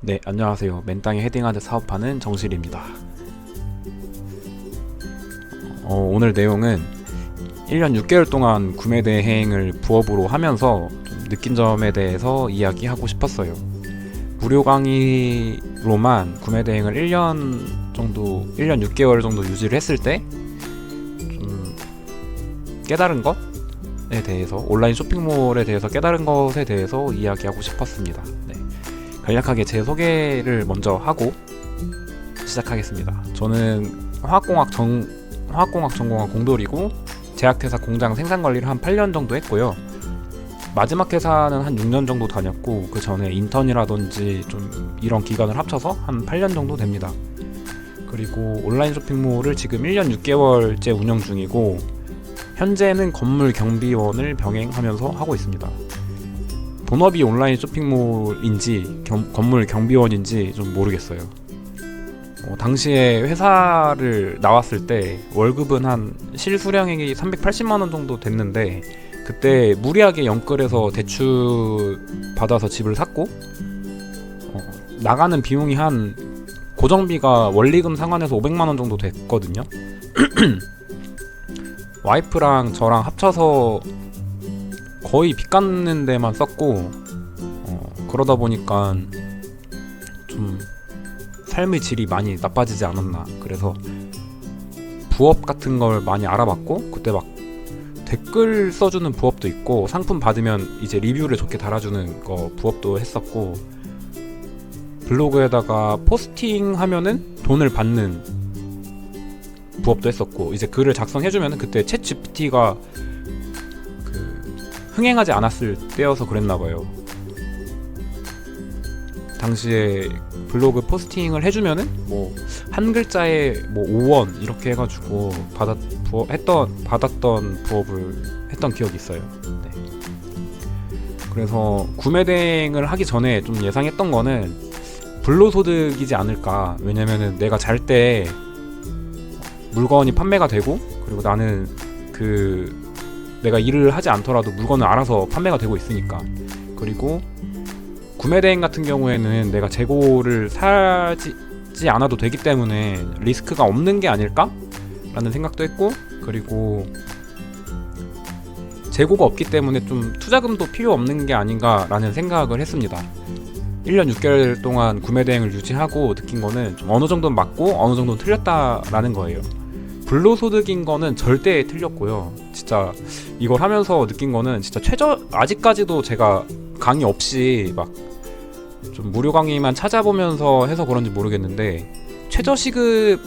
네, 안녕하세요. 맨땅에 헤딩하듯 사업하는 정실입니다. 오늘 내용은 1년 6개월 동안 구매 대행을 부업으로 하면서 좀 느낀 점에 대해서 이야기하고 싶었어요. 무료 강의로만 구매 대행을 1년 6개월 정도 유지를 했을 때 좀 깨달은 것에 대해서, 온라인 쇼핑몰에 대해서 깨달은 것에 대해서 이야기하고 싶었습니다. 네. 간략하게 제 소개를 먼저 하고 시작하겠습니다. 저는 화학공학 전공한 공돌이고 제약회사 공장 생산관리를 한 8년 정도 했고요. 마지막 회사는 한 6년 정도 다녔고 그 전에 인턴이라든지 좀 이런 기간을 합쳐서 한 8년 정도 됩니다. 그리고 온라인 쇼핑몰을 지금 1년 6개월째 운영 중이고 현재는 건물 경비원을 병행하면서 하고 있습니다. 본업이 온라인 쇼핑몰인지 건물 경비원인지 좀 모르겠어요. 당시에 회사를 나왔을 때 월급은 한 실수령액이 380만원 정도 됐는데 그때 무리하게 연끌해서 대출 받아서 집을 샀고 나가는 비용이 한 고정비가 원리금 상환해서 500만원 정도 됐거든요. 와이프랑 저랑 합쳐서 거의 빚 갚는 데만 썼고 그러다 보니까 좀 삶의 질이 많이 나빠지지 않았나. 그래서 부업 같은 걸 많이 알아봤고 그때 막 댓글 써주는 부업도 있고 상품 받으면 이제 리뷰를 좋게 달아주는 거 부업도 했었고 블로그에다가 포스팅 하면은 돈을 받는 부업도 했었고 이제 글을 작성해주면은 그때 챗 GPT가 흥행하지 않았을 때여서 그랬나봐요. 당시에 블로그 포스팅을 해주면은 뭐 한 글자에 뭐 5원 이렇게 해가지고 받았던 부업을 했던 기억이 있어요. 네. 그래서 구매 대행을 하기 전에 좀 예상했던 거는 불로소득이지 않을까. 왜냐면은 내가 잘 때 물건이 판매가 되고 그리고 나는 내가 일을 하지 않더라도 물건은 알아서 판매가 되고 있으니까. 그리고 구매 대행 같은 경우에는 내가 재고를 사지 않아도 되기 때문에 리스크가 없는 게 아닐까? 라는 생각도 했고 그리고 재고가 없기 때문에 좀 투자금도 필요 없는 게 아닌가 라는 생각을 했습니다. 1년 6개월 동안 구매 대행을 유지하고 느낀 거는 좀 어느 정도는 맞고 어느 정도는 틀렸다라는 거예요. 불로소득인 거는 절대 틀렸고요. 진짜 이걸 하면서 느낀 거는 진짜 아직까지도 제가 강의 없이 막 좀 무료 강의만 찾아보면서 해서 그런지 모르겠는데 최저시급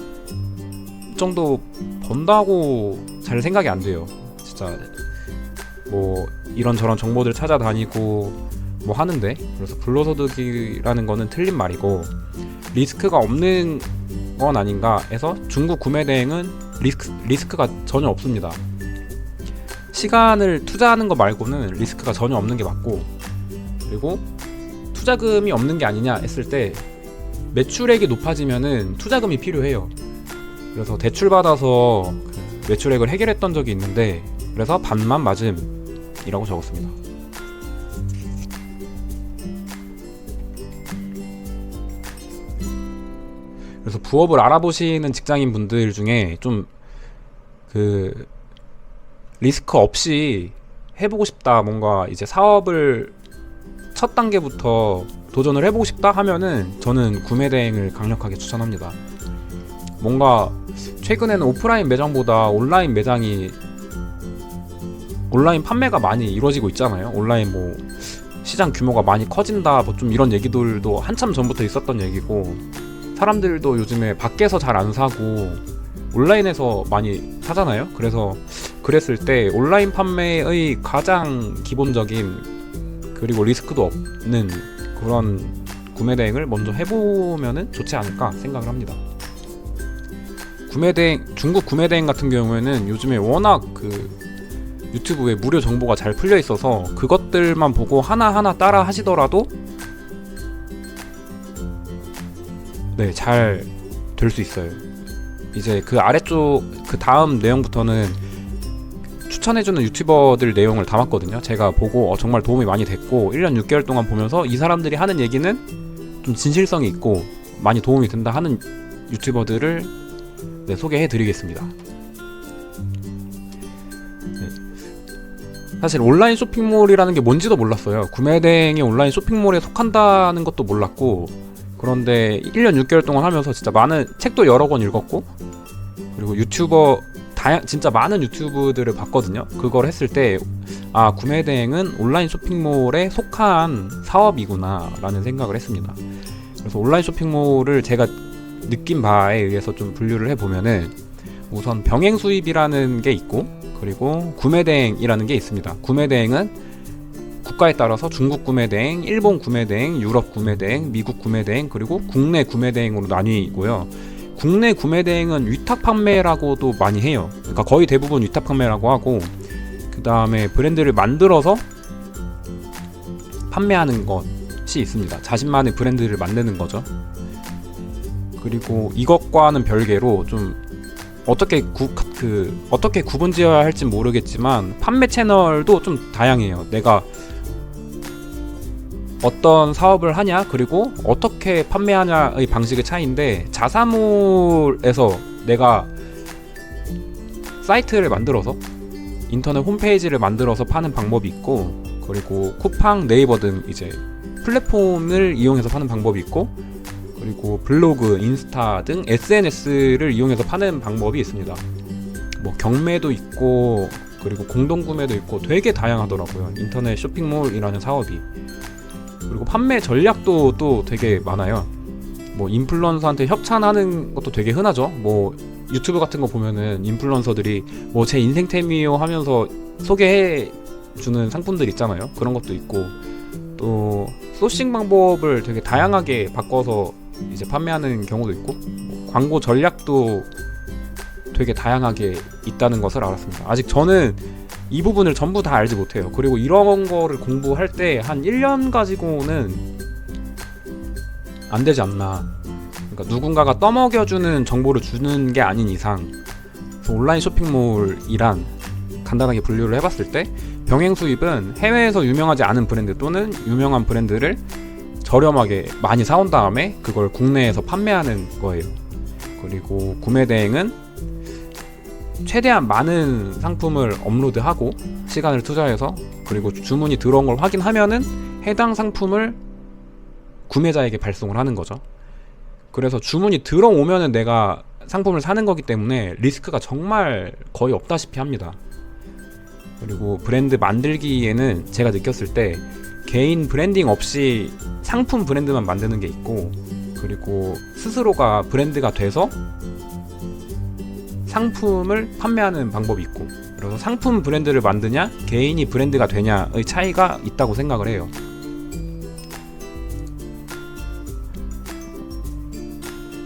정도 번다고 잘 생각이 안 돼요. 진짜 뭐 이런저런 정보들 찾아다니고 뭐 하는데 그래서 불로소득이라는 거는 틀린 말이고 리스크가 없는 건 아닌가 해서 중국 구매 대행은 리스크가 전혀 없습니다. 시간을 투자하는 거 말고는 리스크가 전혀 없는 게 맞고 그리고 투자금이 없는 게 아니냐 했을 때 매출액이 높아지면은 투자금이 필요해요. 그래서 대출 받아서 매출액을 해결했던 적이 있는데 그래서 반만 맞음이라고 적었습니다. 그래서 부업을 알아보시는 직장인 분들 중에 좀 리스크 없이 해보고 싶다, 뭔가 이제 사업을 첫 단계부터 도전을 해보고 싶다 하면은 저는 구매 대행을 강력하게 추천합니다. 뭔가 최근에는 오프라인 매장보다 온라인 판매가 많이 이루어지고 있잖아요. 온라인 뭐 시장 규모가 많이 커진다 뭐 좀 이런 얘기들도 한참 전부터 있었던 얘기고 사람들도 요즘에 밖에서 잘 안 사고 온라인에서 많이 사잖아요. 그래서 그랬을 때 온라인 판매의 가장 기본적인 그리고 리스크도 없는 그런 구매 대행을 먼저 해보면은 좋지 않을까 생각을 합니다. 중국 구매 대행 같은 경우에는 요즘에 워낙 유튜브에 무료 정보가 잘 풀려 있어서 그것들만 보고 하나하나 따라 하시더라도 네, 잘 될 수 있어요. 이제 그 아래쪽 그 다음 내용부터는 추천해주는 유튜버들 내용을 담았거든요. 제가 보고 정말 도움이 많이 됐고 1년 6개월 동안 보면서 이 사람들이 하는 얘기는 좀 진실성이 있고 많이 도움이 된다 하는 유튜버들을 소개해 드리겠습니다. 사실 온라인 쇼핑몰이라는 게 뭔지도 몰랐어요. 구매대행이 온라인 쇼핑몰에 속한다는 것도 몰랐고, 그런데 1년 6개월 동안 하면서 진짜 많은 책도 여러 권 읽었고, 그리고 진짜 많은 유튜브들을 봤거든요. 그걸 했을 때 구매대행은 온라인 쇼핑몰에 속한 사업이구나 라는 생각을 했습니다. 그래서 온라인 쇼핑몰을 제가 느낀 바에 의해서 좀 분류를 해보면은, 우선 병행 수입이라는 게 있고, 그리고 구매대행이라는 게 있습니다. 구매대행은 국가에 따라서 중국 구매대행, 일본 구매대행, 유럽 구매대행, 미국 구매대행, 그리고 국내 구매대행으로 나뉘고요. 국내 구매대행은 위탁 판매라고도 많이 해요. 그러니까 거의 대부분 위탁 판매라고 하고, 그 다음에 브랜드를 만들어서 판매하는 것이 있습니다. 자신만의 브랜드를 만드는 거죠. 그리고 이것과는 별개로 좀 어떻게 구분지어야 할지 모르겠지만 판매 채널도 좀 다양해요. 내가 어떤 사업을 하냐, 그리고 어떻게 판매하냐의 방식의 차이인데, 자사몰에서 내가 사이트를 만들어서 인터넷 홈페이지를 만들어서 파는 방법이 있고, 그리고 쿠팡, 네이버 등 이제 플랫폼을 이용해서 파는 방법이 있고, 그리고 블로그, 인스타 등 SNS를 이용해서 파는 방법이 있습니다. 뭐 경매도 있고, 그리고 공동구매도 있고, 되게 다양하더라고요. 인터넷 쇼핑몰이라는 사업이. 그리고 판매 전략도 또 되게 많아요. 뭐 인플루언서한테 협찬하는 것도 되게 흔하죠. 뭐 유튜브 같은 거 보면은 인플루언서들이 뭐 제 인생템이요 하면서 소개해 주는 상품들 있잖아요. 그런 것도 있고, 또 소싱 방법을 되게 다양하게 바꿔서 이제 판매하는 경우도 있고, 뭐 광고 전략도 되게 다양하게 있다는 것을 알았습니다. 아직 저는 이 부분을 전부 다 알지 못해요. 그리고 이런 거를 공부할 때 한 1년 가지고는 안 되지 않나. 그러니까 누군가가 떠먹여주는 정보를 주는 게 아닌 이상, 온라인 쇼핑몰이란 간단하게 분류를 해봤을 때, 병행 수입은 해외에서 유명하지 않은 브랜드 또는 유명한 브랜드를 저렴하게 많이 사온 다음에 그걸 국내에서 판매하는 거예요. 그리고 구매대행은 최대한 많은 상품을 업로드하고 시간을 투자해서, 그리고 주문이 들어온 걸 확인하면은 해당 상품을 구매자에게 발송을 하는 거죠. 그래서 주문이 들어오면은 내가 상품을 사는 거기 때문에 리스크가 정말 거의 없다시피 합니다. 그리고 브랜드 만들기에는 제가 느꼈을 때 개인 브랜딩 없이 상품 브랜드만 만드는 게 있고, 그리고 스스로가 브랜드가 돼서 상품을 판매하는 방법이 있고, 그래서 상품 브랜드를 만드냐 개인이 브랜드가 되냐의 차이가 있다고 생각을 해요.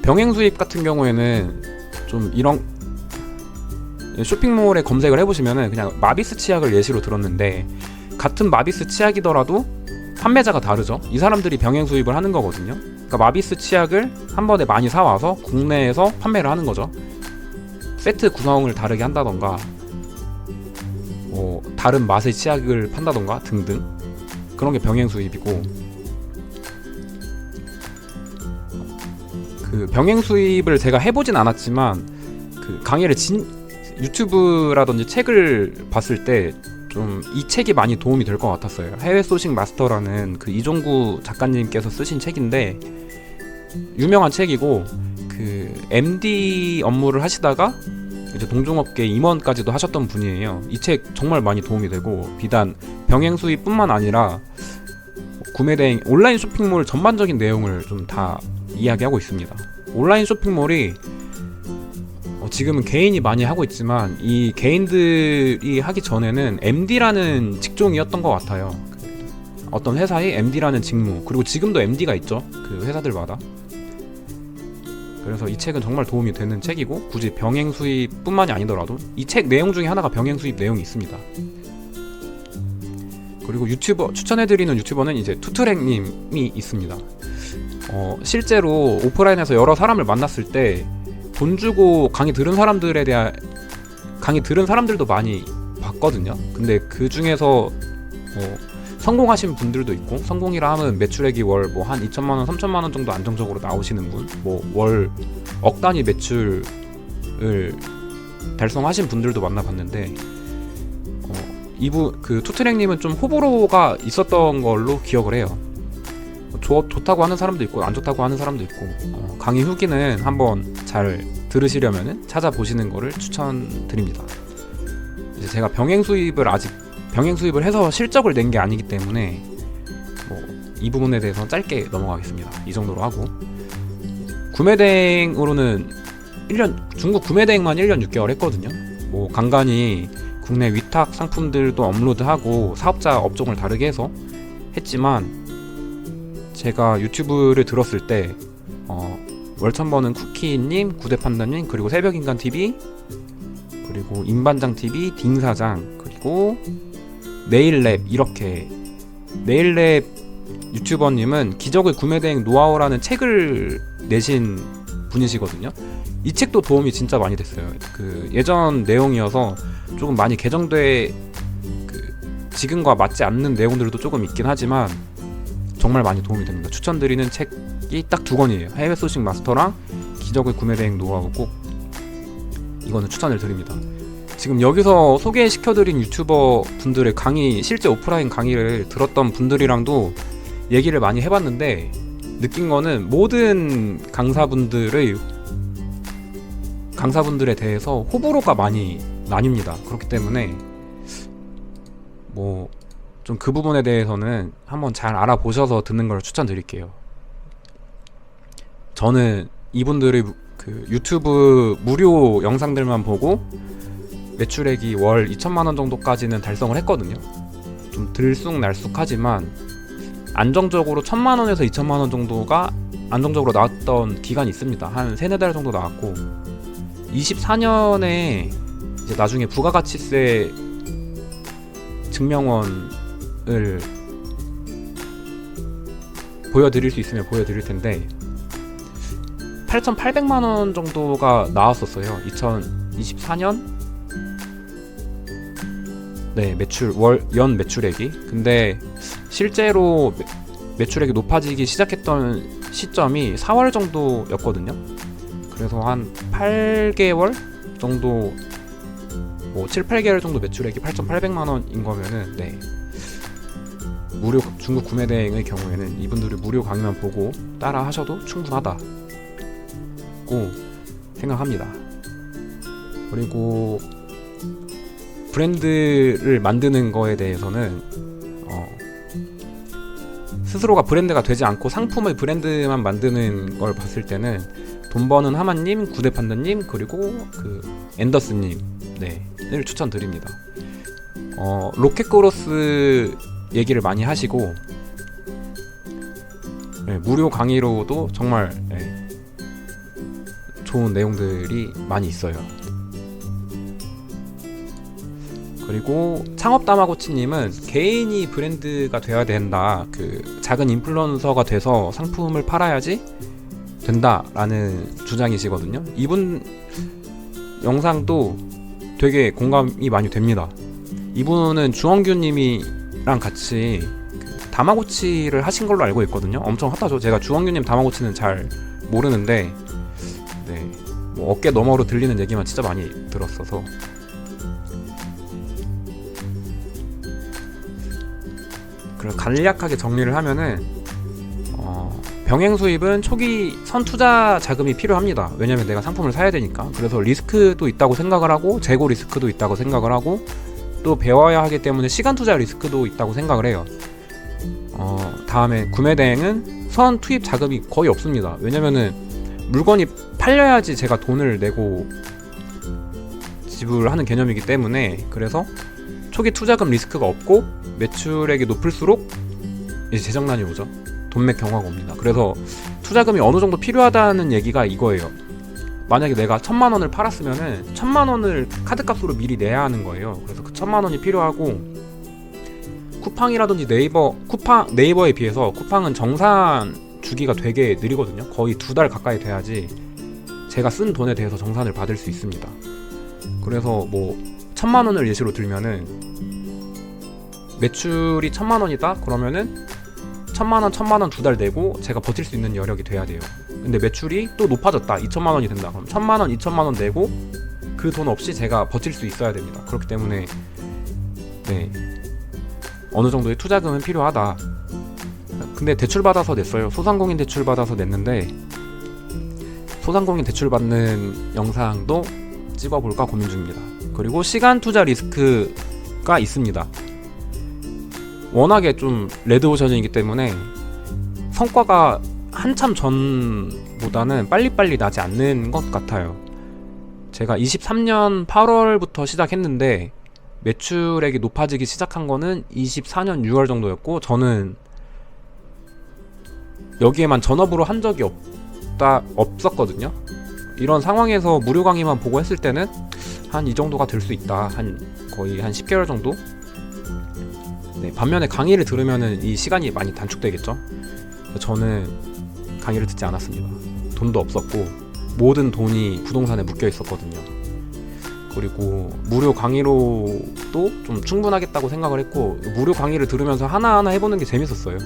병행 수입 같은 경우에는 좀 이런 쇼핑몰에 검색을 해보시면은 그냥 마비스 치약을 예시로 들었는데, 같은 마비스 치약이더라도 판매자가 다르죠. 이 사람들이 병행 수입을 하는 거거든요. 그러니까 마비스 치약을 한 번에 많이 사와서 국내에서 판매를 하는 거죠. 세트 구성을 다르게 한다던가, 뭐 다른 맛의 치약을 판다던가 등등, 그런 게 병행 수입이고, 그 병행 수입을 제가 해보진 않았지만 그 강의를 유튜브라든지 책을 봤을 때 좀 이 책이 많이 도움이 될 것 같았어요. 해외 소싱 마스터라는 그 이종구 작가님께서 쓰신 책인데, 유명한 책이고, 그 MD 업무를 하시다가 이제 동종업계 임원까지도 하셨던 분이에요. 이 책 정말 많이 도움이 되고, 비단 병행 수입뿐만 아니라 구매대행, 온라인 쇼핑몰 전반적인 내용을 좀 다 이야기하고 있습니다. 온라인 쇼핑몰이 지금은 개인이 많이 하고 있지만, 이 개인들이 하기 전에는 MD라는 직종이었던 것 같아요. 어떤 회사에 MD라는 직무, 그리고 지금도 MD가 있죠, 그 회사들마다. 그래서 이 책은 정말 도움이 되는 책이고, 굳이 병행 수입뿐만이 아니더라도 이 책 내용 중에 하나가 병행 수입 내용이 있습니다. 그리고 추천해드리는 유튜버는 이제 투트랙님이 있습니다. 실제로 오프라인에서 여러 사람을 만났을 때 돈 주고 강의 들은 사람들도 많이 봤거든요. 근데 그 중에서 성공하신 분들도 있고, 성공이라 하면 매출액이 월 뭐 한 2천만 원, 3천만 원 정도 안정적으로 나오시는 분, 뭐 월 억 단위 매출을 달성하신 분들도 만나봤는데, 이분 그 투트랙님은 좀 호불호가 있었던 걸로 기억을 해요. 좋다고 하는 사람도 있고 안 좋다고 하는 사람도 있고, 강의 후기는 한번 잘 들으시려면 찾아보시는 거를 추천드립니다. 이제 제가 병행 수입을 해서 실적을 낸 게 아니기 때문에 이 부분에 대해서 짧게 넘어가겠습니다. 이 정도로 하고, 구매대행으로는 중국 구매대행만 1년 6개월 했거든요. 뭐 간간히 국내 위탁 상품들도 업로드하고 사업자 업종을 다르게 해서 했지만, 제가 유튜브를 들었을 때 월천버는 쿠키님, 구대판다님, 그리고 새벽인간TV, 그리고 임반장TV, 딩사장, 그리고 네일랩, 이렇게 네일랩 유튜버님은 기적의 구매대행 노하우라는 책을 내신 분이시거든요. 이 책도 도움이 진짜 많이 됐어요. 그 예전 내용이어서 조금 많이 개정돼, 지금과 맞지 않는 내용들도 조금 있긴 하지만 정말 많이 도움이 됩니다. 추천드리는 책이 딱 2권이에요. 해외 소식 마스터랑 기적의 구매대행 노하우, 꼭 이거는 추천을 드립니다. 지금 여기서 소개시켜드린 유튜버 분들의 강의, 실제 오프라인 강의를 들었던 분들이랑도 얘기를 많이 해봤는데, 느낀 거는 모든 강사분들에 대해서 호불호가 많이 나뉩니다. 그렇기 때문에 뭐 좀 그 부분에 대해서는 한번 잘 알아보셔서 듣는 걸 추천드릴게요. 저는 이분들의 그 유튜브 무료 영상들만 보고 매출액이 월 2천만원 정도까지는 달성을 했거든요. 좀 들쑥날쑥하지만 안정적으로 1,000만원에서 2천만원 정도가 안정적으로 나왔던 기간이 있습니다. 한 3-4달 정도 나왔고, 24년에 이제 나중에 부가가치세 증명원을 보여드릴 수 있으면 보여드릴 텐데, 8,800만원 정도가 나왔었어요. 2024년 연 매출액이. 근데 실제로 매출액이 높아지기 시작했던 시점이 4월 정도였거든요. 그래서 한 8개월 정도, 뭐 7-8개월 정도 매출액이 8,800만원인 거면은, 무료 중국 구매대행의 경우에는 이분들이 무료 강의만 보고 따라 하셔도 충분하다고 생각합니다. 그리고 브랜드를 만드는 거에 대해서는 스스로가 브랜드가 되지 않고 상품의 브랜드만 만드는 걸 봤을 때는 돈 버는 하마님, 구대판다님, 그리고 그 앤더슨님 을 추천드립니다. 로켓그로스 얘기를 많이 하시고, 무료 강의로도 정말 좋은 내용들이 많이 있어요. 그리고 창업다마고치님은 개인이 브랜드가 돼야 된다, 그 작은 인플루언서가 돼서 상품을 팔아야지 된다라는 주장이시거든요. 이분 영상도 되게 공감이 많이 됩니다. 이분은 주원규님이랑 같이 그 다마고치를 하신 걸로 알고 있거든요. 엄청 핫하죠. 제가 주원규님 다마고치는 잘 모르는데, 뭐 어깨 너머로 들리는 얘기만 진짜 많이 들었어서. 그래서 간략하게 정리를 하면은 병행 수입은 초기 선투자 자금이 필요합니다. 왜냐면 내가 상품을 사야 되니까. 그래서 리스크도 있다고 생각을 하고, 재고 리스크도 있다고 생각을 하고, 또 배워야 하기 때문에 시간 투자 리스크도 있다고 생각을 해요. 다음에 구매대행은 선 투입 자금이 거의 없습니다. 왜냐면은 물건이 팔려야지 제가 돈을 내고 지불하는 개념이기 때문에. 그래서 초기 투자금 리스크가 없고, 매출액이 높을수록 이제 재정난이 오죠. 돈맥 경화가 옵니다. 그래서 투자금이 어느 정도 필요하다는 얘기가 이거예요. 만약에 내가 1,000만원을 팔았으면은 1,000만원을 카드값으로 미리 내야 하는 거예요. 그래서 그 1,000만원이 필요하고, 쿠팡이라든지 네이버에 비해서 쿠팡은 정산 주기가 되게 느리거든요. 거의 2달 가까이 돼야지 제가 쓴 돈에 대해서 정산을 받을 수 있습니다. 그래서 뭐 1,000만원을 예시로 들면은 매출이 1000만 원이다 그러면은 1000만 원 1000만 원 두 달 내고 제가 버틸 수 있는 여력이 돼야 돼요. 근데 매출이 또 높아졌다 2000만 원이 된다 그럼 1000만 원 2000만 원 내고 그 돈 없이 제가 버틸 수 있어야 됩니다. 그렇기 때문에 네, 어느 정도의 투자금은 필요하다. 근데 대출 받아서 냈어요. 소상공인 대출 받아서 냈는데 소상공인 대출 받는 영상도 찍어볼까 고민 중입니다. 그리고 시간 투자 리스크가 있습니다. 워낙에 좀 레드오션이기 때문에 성과가 한참 전보다는 빨리빨리 나지 않는 것 같아요. 제가 23년 8월부터 시작했는데 매출액이 높아지기 시작한 거는 24년 6월 정도였고 저는 여기에만 전업으로 한 적이 없었거든요. 이런 상황에서 무료 강의만 보고 했을 때는 한 이 정도가 될 수 있다. 거의 한 10개월 정도? 네, 반면에 강의를 들으면은 이 시간이 많이 단축되겠죠. 저는 강의를 듣지 않았습니다. 돈도 없었고 모든 돈이 부동산에 묶여 있었거든요. 그리고 무료 강의로도 좀 충분하겠다고 생각을 했고 무료 강의를 들으면서 하나하나 해보는 게 재밌었어요.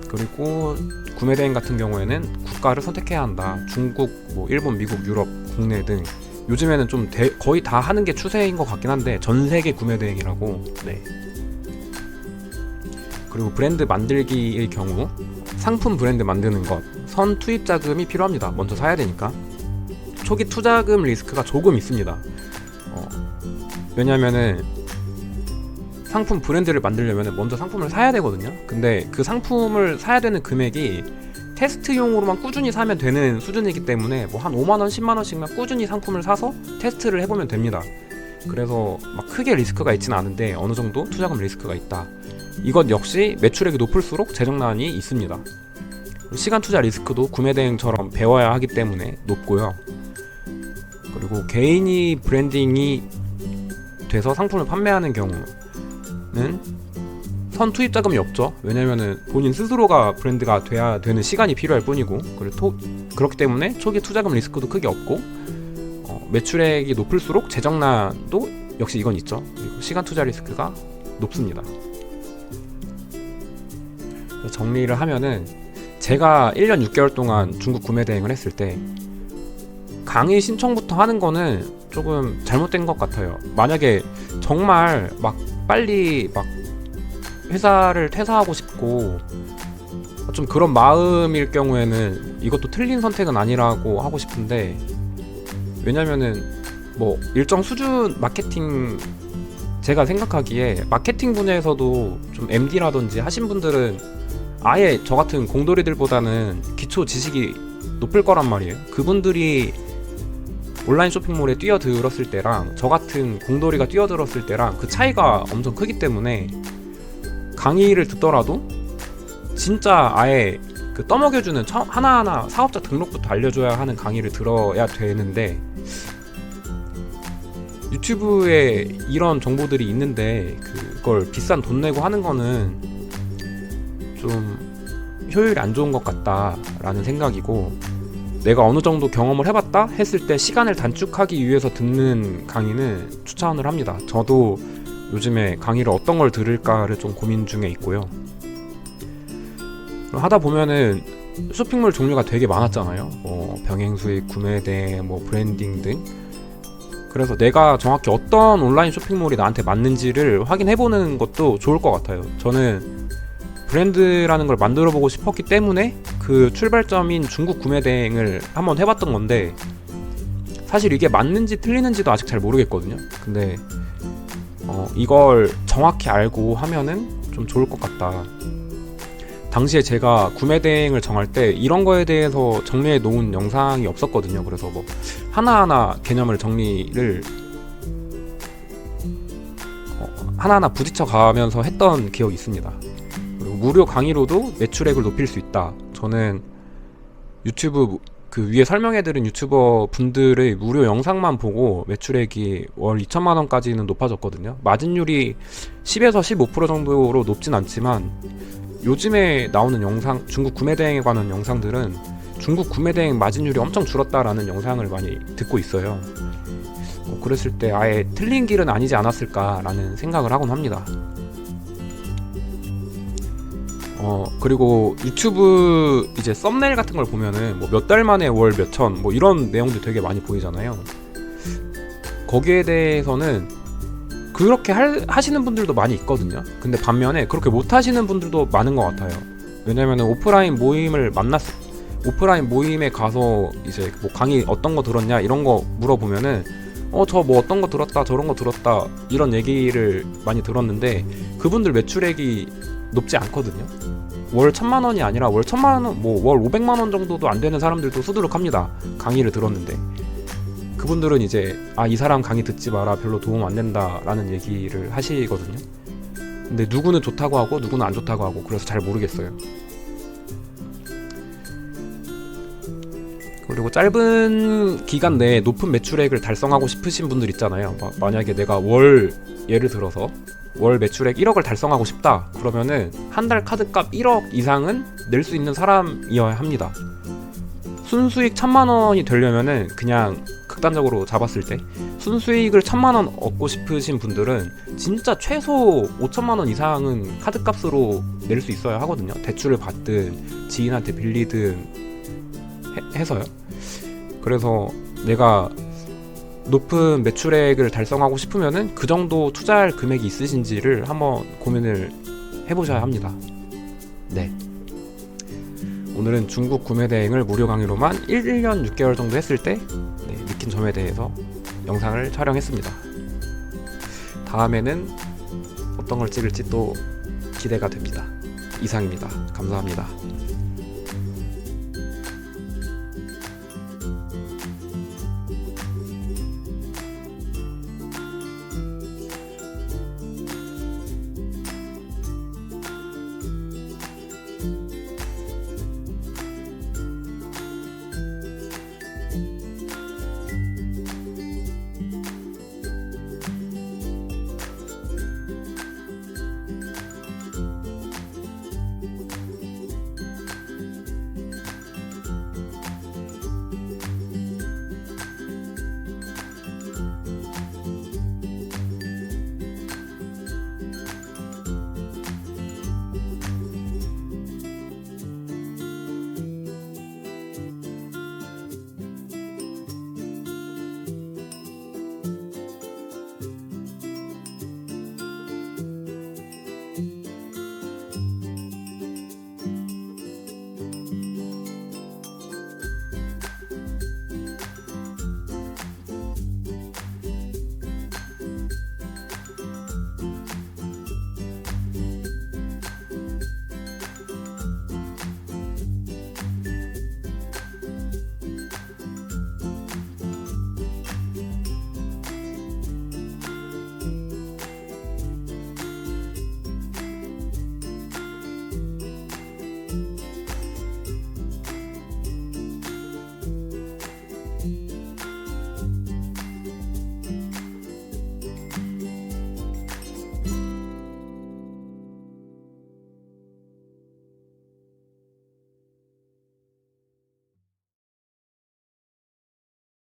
그리고 구매 대행 같은 경우에는 국가를 선택해야 한다. 중국, 일본, 미국, 유럽, 국내 등 요즘에는 좀 거의 다 하는 게 추세인 것 같긴 한데 전 세계 구매 대행이라고. 네. 그리고 브랜드 만들기의 경우 상품 브랜드 만드는 것, 선 투입 자금이 필요합니다. 먼저 사야 되니까. 초기 투자금 리스크가 조금 있습니다. 왜냐면은 상품 브랜드를 만들려면 먼저 상품을 사야 되거든요. 근데 그 상품을 사야 되는 금액이 테스트용으로만 꾸준히 사면 되는 수준이기 때문에 뭐 한 5만원 10만원씩만 꾸준히 상품을 사서 테스트를 해보면 됩니다. 그래서 막 크게 리스크가 있지는 않은데 어느 정도 투자금 리스크가 있다. 이것 역시 매출액이 높을수록 재정난이 있습니다. 시간 투자 리스크도 구매 대행처럼 배워야 하기 때문에 높고요. 그리고 개인이 브랜딩이 돼서 상품을 판매하는 경우는 선 투입 자금이 없죠. 왜냐면은 본인 스스로가 브랜드가 돼야 되는 시간이 필요할 뿐이고 그렇기 때문에 초기 투자금 리스크도 크게 없고 매출액이 높을수록 재정난도 역시 이건 있죠. 그리고 시간 투자 리스크가 높습니다. 정리를 하면은 제가 1년 6개월 동안 중국 구매 대행을 했을 때 강의 신청부터 하는 거는 조금 잘못된 것 같아요. 만약에 정말 막 빨리 막 회사를 퇴사하고 싶고 좀 그런 마음일 경우에는 이것도 틀린 선택은 아니라고 하고 싶은데 왜냐면은 뭐 일정 수준 마케팅 제가 생각하기에 마케팅 분야에서도 좀 MD라든지 하신 분들은 아예 저 같은 공돌이들보다는 기초 지식이 높을 거란 말이에요. 그분들이 온라인 쇼핑몰에 뛰어들었을 때랑 저 같은 공돌이가 뛰어들었을 때랑 그 차이가 엄청 크기 때문에 강의를 듣더라도 진짜 아예 그 떠먹여주는 하나하나 사업자 등록부터 알려줘야 하는 강의를 들어야 되는데 유튜브에 이런 정보들이 있는데 그걸 비싼 돈 내고 하는 거는 좀 효율이 안 좋은 것 같다라는 생각이고 내가 어느 정도 경험을 해봤다 했을 때 시간을 단축하기 위해서 듣는 강의는 추천을 합니다. 저도 요즘에 강의를 어떤 걸 들을까를 좀 고민 중에 있고요. 하다 보면은 쇼핑몰 종류가 되게 많았잖아요. 병행수익, 구매대, 브랜딩 등. 그래서 내가 정확히 어떤 온라인 쇼핑몰이 나한테 맞는지를 확인해보는 것도 좋을 것 같아요. 저는 브랜드라는 걸 만들어보고 싶었기 때문에 그 출발점인 중국 구매 대행을 한번 해봤던 건데 사실 이게 맞는지 틀리는지도 아직 잘 모르겠거든요. 근데 이걸 정확히 알고 하면은 좀 좋을 것 같다. 당시에 제가 구매 대행을 정할 때 이런 거에 대해서 정리해 놓은 영상이 없었거든요. 그래서 하나하나 개념을 정리를 하나하나 부딪혀 가면서 했던 기억이 있습니다. 그리고 무료 강의로도 매출액을 높일 수 있다. 저는 유튜브 그 위에 설명해드린 유튜버 분들의 무료 영상만 보고 매출액이 월 2천만 원까지는 높아졌거든요. 마진율이 10에서 15% 정도로 높진 않지만 요즘에 나오는 영상, 중국 구매 대행에 관한 영상들은 중국 구매 대행 마진율이 엄청 줄었다라는 영상을 많이 듣고 있어요. 그랬을 때 아예 틀린 길은 아니지 않았을까라는 생각을 하곤 합니다. 그리고 유튜브 이제 썸네일 같은 걸 보면은 뭐 몇 달 만에 월 몇천 뭐 이런 내용들 되게 많이 보이잖아요. 거기에 대해서는 그렇게 하시는 분들도 많이 있거든요. 근데 반면에 그렇게 못 하시는 분들도 많은 것 같아요. 왜냐면은 오프라인 모임에 가서 이제 뭐 강의 어떤 거 들었냐 이런 거 물어보면은 저 뭐 어떤 거 들었다 저런 거 들었다 이런 얘기를 많이 들었는데 그분들 매출액이 높지 않거든요. 월 1,000만 원이 아니라 월 1,000만 원, 뭐 월 500만 원 정도도 안 되는 사람들도 수두룩합니다. 강의를 들었는데 그분들은 이제 이 사람 강의 듣지 마라 별로 도움 안 된다라는 얘기를 하시거든요. 근데 누구는 좋다고 하고 누구는 안 좋다고 하고 그래서 잘 모르겠어요. 그리고 짧은 기간 내에 높은 매출액을 달성하고 싶으신 분들 있잖아요. 만약에 내가 예를 들어서 월 매출액 1억을 달성하고 싶다 그러면은 한 달 카드값 1억 이상은 낼 수 있는 사람이어야 합니다. 순수익 1,000만 원이 되려면은 그냥 극단적으로 잡았을 때 순수익을 1,000만 원 얻고 싶으신 분들은 진짜 최소 5천만 원 이상은 카드값으로 낼 수 있어야 하거든요. 대출을 받든 지인한테 빌리든 해서요. 그래서 내가 높은 매출액을 달성하고 싶으면은 그 정도 투자할 금액이 있으신지를 한번 고민을 해보셔야 합니다. 네. 오늘은 중국 구매 대행을 무료 강의로만 1년 6개월 정도 했을 때 느낀 점에 대해서 영상을 촬영했습니다. 다음에는 어떤 걸 찍을지 또 기대가 됩니다. 이상입니다. 감사합니다.